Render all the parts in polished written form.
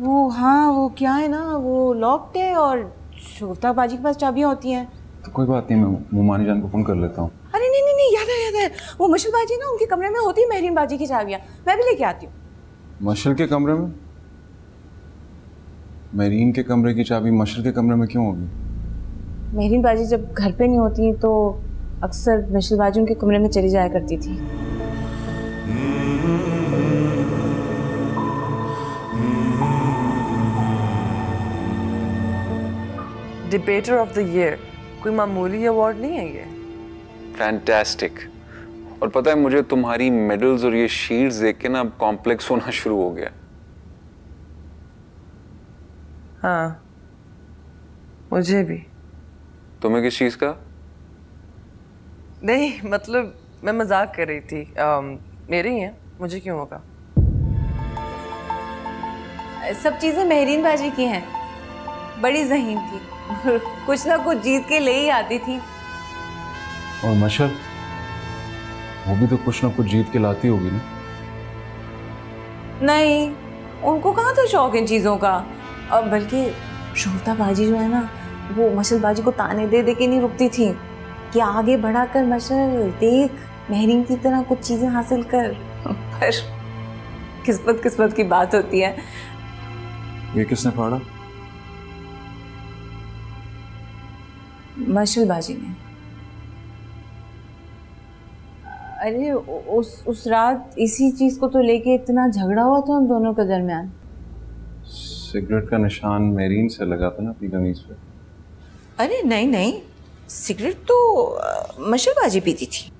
वो हाँ, वो क्या है ना, वो लॉक्ड है और शोभता बाजी के पास चाबियां होती हैं। तो कोई बात नहीं, मैं मोमानी जान को फोन कर लेता हूँ। अरे नहीं नहीं नहीं, याद है, वो मशल बाजी ना, उनके कमरे में होती है महरीन बाजी की चाबियां। मैं भी लेके आती हूँ। मशल के कमरे में? महरीन के कमरे की चाबी मशल के कमरे में क्यों होगी? महरीन बाजी जब घर पे नहीं होती तो अक्सर मशल बाजी उनके कमरे में चली जाया करती थी। डिबेटर ऑफ द ईयर कोई मामूली अवार्ड नहीं है ये। फैंटास्टिक। और पता है, मुझे तुम्हारी मेडल्स और ये शील्ड्स देख के ना अब कॉम्प्लेक्स होना शुरू हो गया। हाँ, मुझे भी। तुम्हें किस चीज का? नहीं मतलब मैं मजाक कर रही थी। मेरे ही हैं, मुझे क्यों होगा। सब चीजें महरीन बाजी की हैं। बड़ी ज़हीन थी, कुछ ना कुछ जीत के ले ही आती थी। और मशल, वो भी तो कुछ ना कुछ जीत के लाती होगी ना? नहीं, उनको कहाँ था शौक इन चीज़ों का। और बल्कि शोभता बाजी जो है ना, वो मशल बाजी को ताने दे दे के नहीं रुकती थी कि आगे बढ़ा कर मशल, देख महरीन की तरह कुछ चीज़ें हासिल कर। पर किस्मत किस्मत की बात होती है। ये किसने फाड़ा? मशल बाजी ने। अरे उस रात इसी चीज को तो लेके इतना झगड़ा हुआ था हम दोनों के दरमियान। सिगरेट का निशान महरीन से लगा था ना अपनी कमीज पे? अरे नहीं नहीं, सिगरेट तो मशल बाजी पीती थी।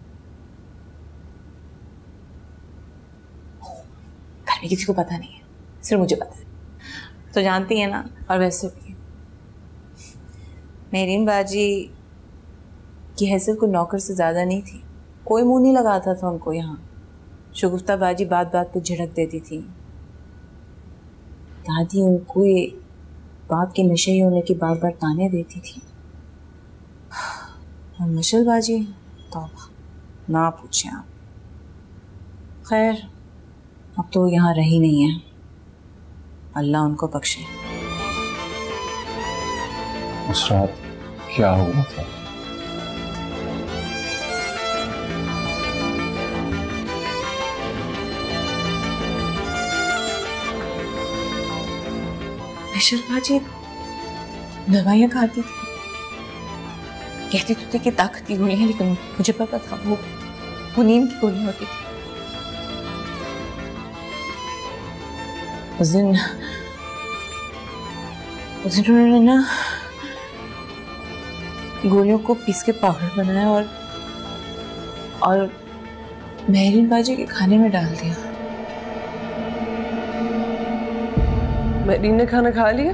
घर में किसी को पता नहीं है, सिर्फ मुझे पता है। तो जानती है ना। और वैसे भी महरीन बाजी की हैसियत को नौकर से ज़्यादा नहीं थी। कोई मुंह नहीं लगाता था उनको यहाँ। शगुफ्ता बाजी बात बात पे झिड़क देती थी। दादी उनको ये बाप के नशे ही होने की बार बार ताने देती थी। और मशल बाजी तो ना पूछे आप। खैर, अब तो यहाँ रही नहीं है, अल्लाह उनको बख्शे। उस रात क्या हुआ था? मशल बाजी दवाइयाँ खाती थी, कहती तो थी कि ताकत की गोलियां, लेकिन मुझे पता था वो नींद की गोलियां होती थी। उस दिन उन्होंने ना गोलियों को पीस के पाउडर बनाया और महरीन बाजी के खाने में डाल दिया। महरीन ने खाना खा लिया?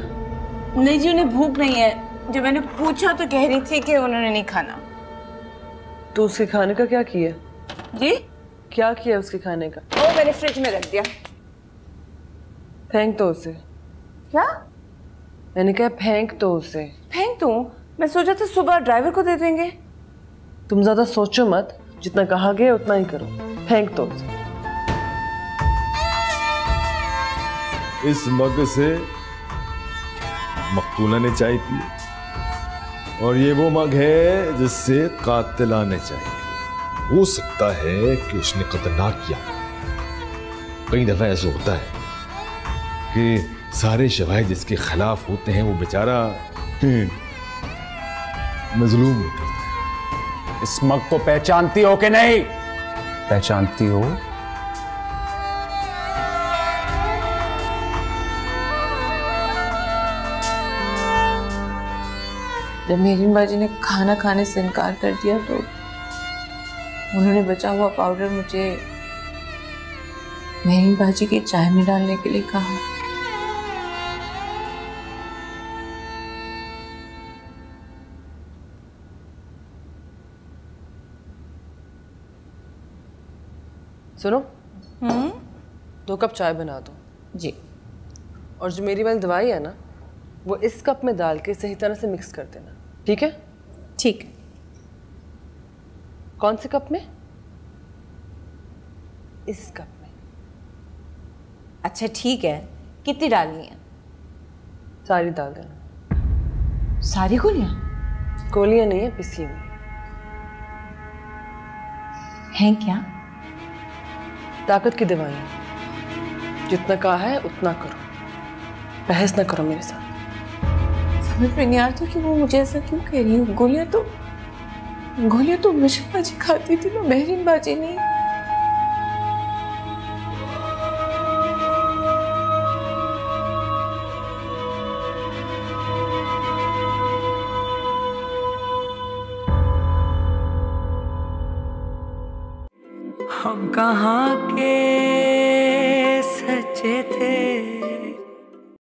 नहीं जी, उन्हें भूख नहीं है। जब मैंने पूछा तो कह रही थी कि उन्होंने नहीं खाना। तो उसके खाने का क्या किया? जी? क्या किया उसके खाने का? वो मैंने फ्रिज में रख दिया। फेंक दो उसे। क्या? मैंने कहा फेंक दो उसे। फेंक दूं? मैं सोचा था सुबह ड्राइवर को दे देंगे। तुम ज्यादा सोचो मत, जितना कहा गया उतना ही करो। फेंक दो उसे। इस मग से मकतूला ने चाय पी और ये वो मग है जिससे कातिला ने चाय पी। हो सकता है कि उसने कत्ल ना किया। कई दफा ऐसा होता है कि सारे शवाहिद जिसके खिलाफ होते हैं वो बेचारा मजलूम निकलता है। इस मग को पहचानती हो कि नहीं? पहचानती हो? जब महरीन बाजी ने खाना खाने से इनकार कर दिया तो उन्होंने बचा हुआ पाउडर मुझे महरीन बाजी की चाय में डालने के लिए कहा। सुनो, 2 कप चाय बना दो। जी। और जो मेरी वाली दवाई है ना, वो इस कप में डाल के सही तरह से मिक्स कर देना, ठीक है? ठीक है। कौन से कप में? इस कप में। अच्छा ठीक है, कितनी डालनी है? सारी डाल देना। सारी गोलियां? गोलियां नहीं है, पिसी हुई हैं क्या? ताकत की दवाइयां। जितना कहा है उतना करो, बहस ना करो मेरे साथ। समझ में नहीं आ रहा कि वो मुझे ऐसा क्यों कह रही है। गोलियां तो मशहूर बाजी खाती थी ना, महरीन बाजी नहीं। हम कहाँ के सच्चे थे,